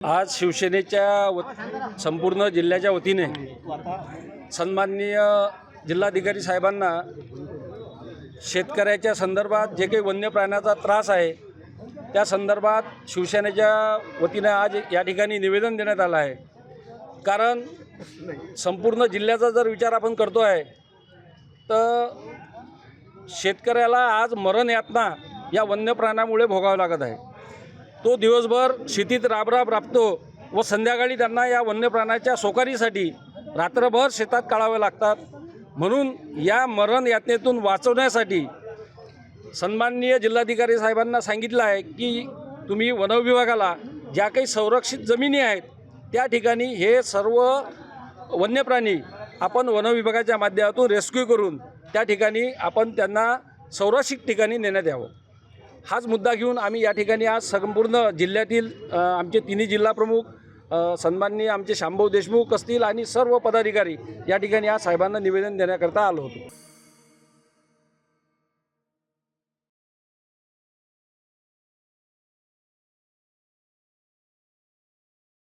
आज संपूर्ण जिल्ह्याच्या वतीने सन्माननीय जिल्हाधिकारी साहेबांना शेतकऱ्याच्या संदर्भात जे काही वन्य प्राण्याचा त्रास आहे त्या संदर्भात शिवसेनेच्या वतीने आज या ठिकाणी निवेदन देण्यात आलं आहे। कारण संपूर्ण जिल्ह्याचा जर विचार आपण करतो आहे तर शेतकऱ्याला आज मरण यातना या वन्य प्राण्यामुळे भोगावं लागत आहे। तो दिवसभर शेतीत राबतो व संध्याकाळी त्यांना या वन्य प्राण्याच्या सोकारीसाठी रात्रभर शेतात काढावे लागतात। म्हणून या मरण यातनेतून वाचवण्यासाठी सन्माननीय जिल्हाधिकारी साहेबांना सांगितलं आहे की तुम्ही वन विभागाला ज्या काही संरक्षित जमिनी आहेत त्या ठिकाणी हे सर्व वन्य प्राणी आपण वन विभागाच्या माध्यमातून रेस्क्यू करून त्या ठिकाणी आपण त्यांना संरक्षित ठिकाणी नेण्यात यावं। हाच मुद्दा घेऊन आम्ही या ठिकाणी आज संपूर्ण जिल्ह्यातील आमचे तिन्ही जिल्हा प्रमुख सन्माननीय आमचे शांभाऊ देशमुख असतील आणि सर्व पदाधिकारी या ठिकाणी आज साहेबांना निवेदन देण्याकरता आलो होतो।